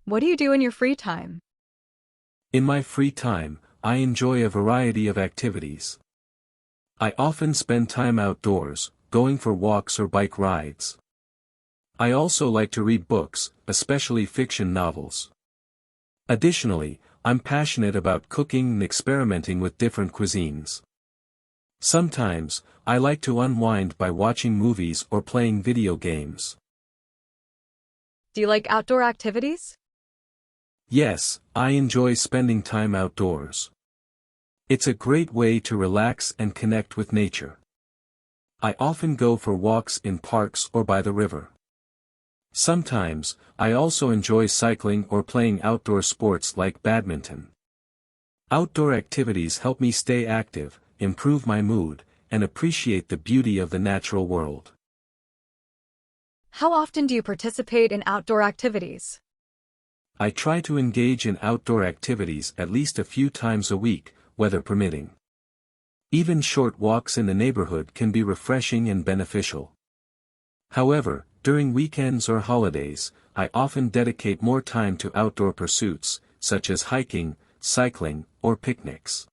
What do you do in your free time? In my free time, I enjoy a variety of activities. I often spend time outdoors, going for walks or bike rides. I also like to read books, especially fiction novels. Additionally, I'm passionate about cooking and experimenting with different cuisines. Sometimes, I like to unwind by watching movies or playing video games. Do you like outdoor activities? Yes, I enjoy spending time outdoors. It's a great way to relax and connect with nature. I often go for walks in parks or by the river. Sometimes, I also enjoy cycling or playing outdoor sports like badminton. Outdoor activities help me stay active, improve my mood, and appreciate the beauty of the natural world. How often do you participate in outdoor activities? I try to engage in outdoor activities at least a few times a week, weather permitting. Even short walks in the neighborhood can be refreshing and beneficial. However, during weekends or holidays, I often dedicate more time to outdoor pursuits, such as hiking, cycling, or picnics.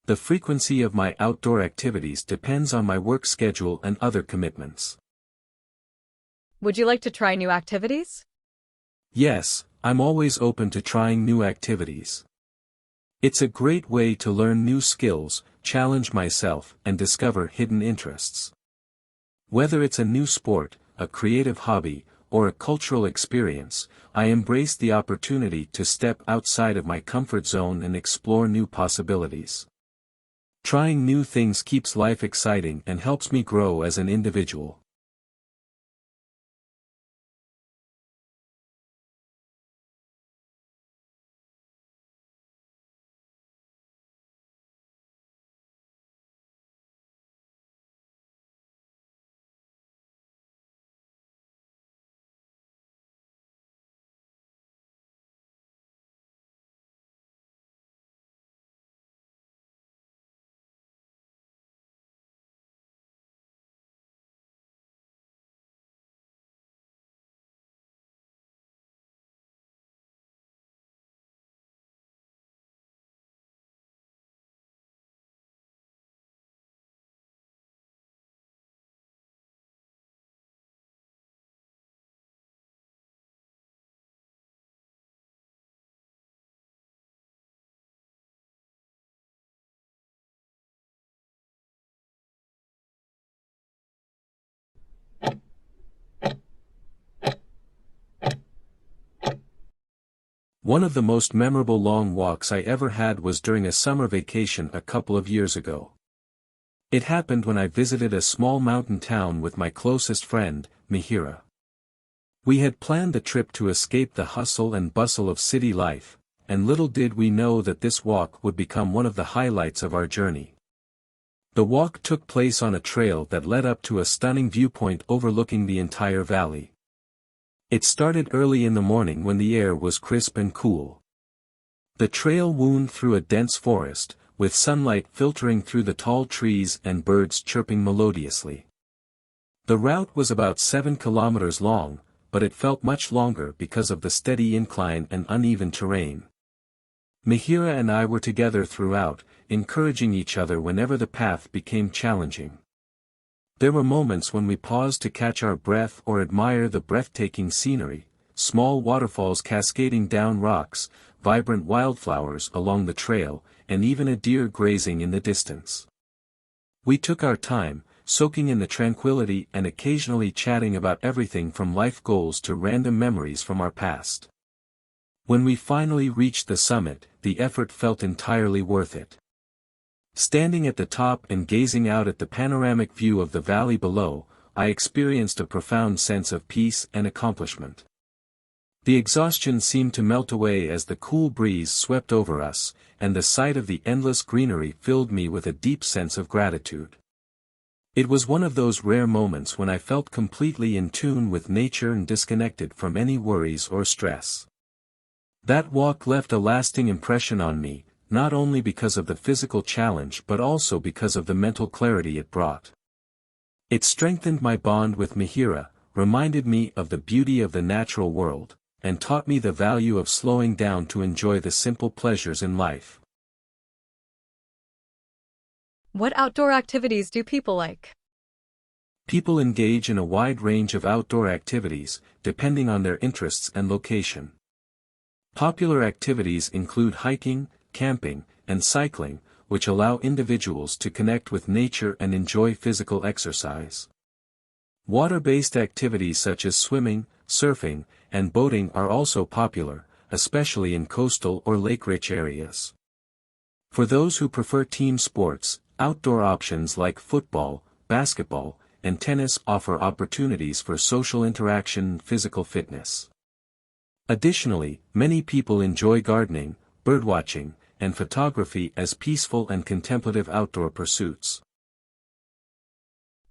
The frequency of my outdoor activities depends on my work schedule and other commitments. Would you like to try new activities? Yes, I'm always open to trying new activities. It's a great way to learn new skills, challenge myself, and discover hidden interests. Whether it's a new sport, a creative hobby, or a cultural experience, I embrace the opportunity to step outside of my comfort zone and explore new possibilities. Trying new things keeps life exciting and helps me grow as an individual. One of the most memorable long walks I ever had was during a summer vacation a couple of years ago. It happened when I visited a small mountain town with my closest friend, Mihiraa. We had planned the trip to escape the hustle and bustle of city life, and little did we know that this walk would become one of the highlights of our journey. The walk took place on a trail that led up to a stunning viewpoint overlooking the entire valley. It started early in the morning when the air was crisp and cool. The trail wound through a dense forest, with sunlight filtering through the tall trees and birds chirping melodiously. The route was about 7 kilometers long, but it felt much longer because of the steady incline and uneven terrain. Mihiraa and I were together throughout, encouraging each other whenever the path became challenging. There were moments when we paused to catch our breath or admire the breathtaking scenery, small waterfalls cascading down rocks, vibrant wildflowers along the trail, and even a deer grazing in the distance. We took our time, soaking in the tranquility and occasionally chatting about everything from life goals to random memories from our past. When we finally reached the summit, the effort felt entirely worth it. Standing at the top and gazing out at the panoramic view of the valley below, I experienced a profound sense of peace and accomplishment. The exhaustion seemed to melt away as the cool breeze swept over us, and the sight of the endless greenery filled me with a deep sense of gratitude. It was one of those rare moments when I felt completely in tune with nature and disconnected from any worries or stress. That walk left a lasting impression on me, not only because of the physical challenge but also because of the mental clarity it brought. It strengthened my bond with Mihiraa, reminded me of the beauty of the natural world, and taught me the value of slowing down to enjoy the simple pleasures in life. What outdoor activities do people like? People engage in a wide range of outdoor activities, depending on their interests and location. Popular activities include hiking, camping, and cycling, which allow individuals to connect with nature and enjoy physical exercise. Water-based activities such as swimming, surfing, and boating are also popular, especially in coastal or lake-rich areas. For those who prefer team sports, outdoor options like football, basketball, and tennis offer opportunities for social interaction and physical fitness. Additionally, many people enjoy gardening, birdwatching, and photography as peaceful and contemplative outdoor pursuits.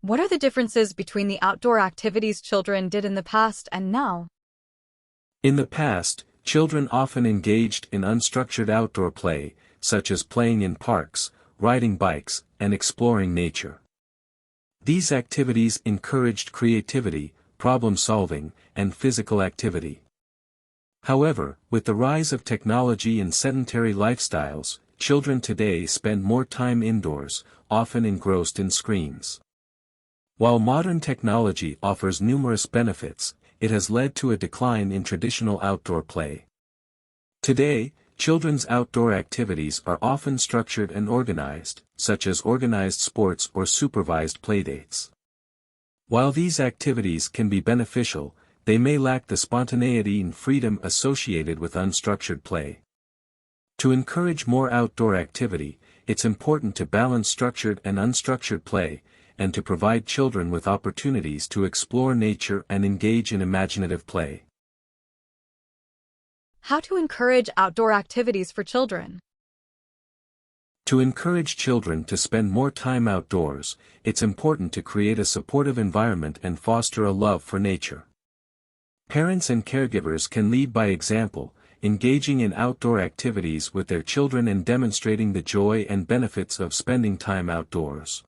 What are the differences between the outdoor activities children did in the past and now? In the past, children often engaged in unstructured outdoor play, such as playing in parks, riding bikes, and exploring nature. These activities encouraged creativity, problem-solving, and physical activity. However, with the rise of technology and sedentary lifestyles, children today spend more time indoors, often engrossed in screens. While modern technology offers numerous benefits, it has led to a decline in traditional outdoor play. Today, children's outdoor activities are often structured and organized, such as organized sports or supervised playdates. While these activities can be beneficial, they may lack the spontaneity and freedom associated with unstructured play. To encourage more outdoor activity, it's important to balance structured and unstructured play, and to provide children with opportunities to explore nature and engage in imaginative play. How to encourage outdoor activities for children? To encourage children to spend more time outdoors, it's important to create a supportive environment and foster a love for nature. Parents and caregivers can lead by example, engaging in outdoor activities with their children and demonstrating the joy and benefits of spending time outdoors.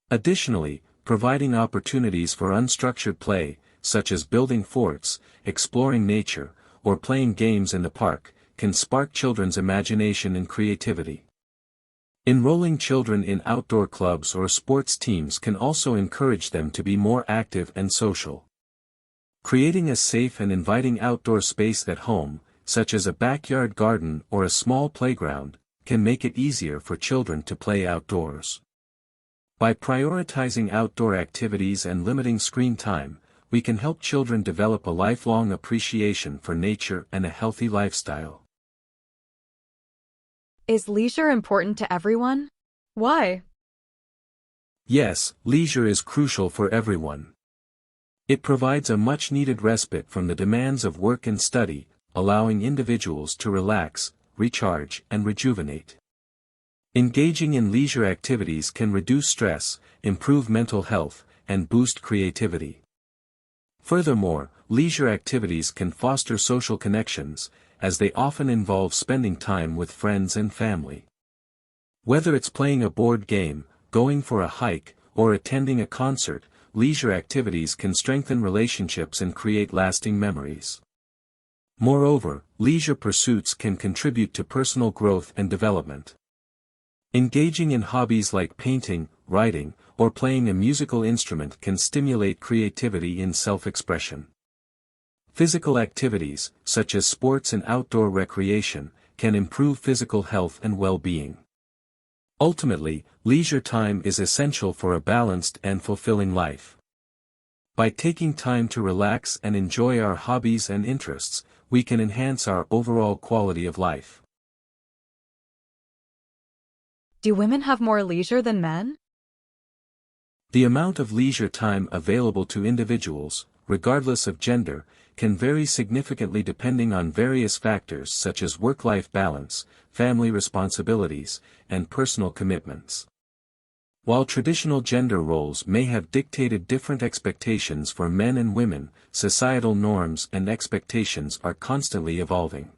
Additionally, providing opportunities for unstructured play, such as building forts, exploring nature, or playing games in the park, can spark children's imagination and creativity. Enrolling children in outdoor clubs or sports teams can also encourage them to be more active and social. Creating a safe and inviting outdoor space at home, such as a backyard garden or a small playground, can make it easier for children to play outdoors. By prioritizing outdoor activities and limiting screen time, we can help children develop a lifelong appreciation for nature and a healthy lifestyle. Is leisure important to everyone? Why? Yes, leisure is crucial for everyone. It provides a much-needed respite from the demands of work and study, allowing individuals to relax, recharge, and rejuvenate. Engaging in leisure activities can reduce stress, improve mental health, and boost creativity. Furthermore, leisure activities can foster social connections, as they often involve spending time with friends and family. Whether it's playing a board game, going for a hike, or attending a concert, leisure activities can strengthen relationships and create lasting memories. Moreover, leisure pursuits can contribute to personal growth and development. Engaging in hobbies like painting, writing, or playing a musical instrument can stimulate creativity and self-expression. Physical activities, such as sports and outdoor recreation, can improve physical health and well-being. Ultimately, leisure time is essential for a balanced and fulfilling life. By taking time to relax and enjoy our hobbies and interests, we can enhance our overall quality of life. Do women have more leisure than men? The amount of leisure time available to individuals, regardless of gender, can vary significantly depending on various factors such as work-life balance, family responsibilities, and personal commitments. While traditional gender roles may have dictated different expectations for men and women, societal norms and expectations are constantly evolving.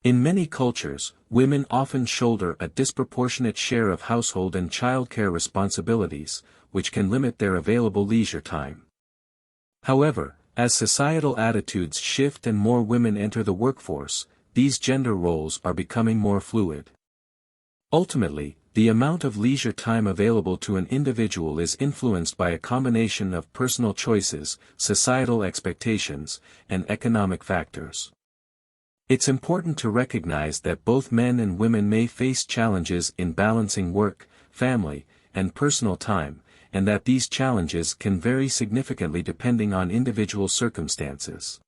In many cultures, women often shoulder a disproportionate share of household and childcare responsibilities, which can limit their available leisure time. However, As societal attitudes shift and more women enter the workforce, these gender roles are becoming more fluid. Ultimately, the amount of leisure time available to an individual is influenced by a combination of personal choices, societal expectations, and economic factors. It's important to recognize that both men and women may face challenges in balancing work, family, and personal time, and that these challenges can vary significantly depending on individual circumstances.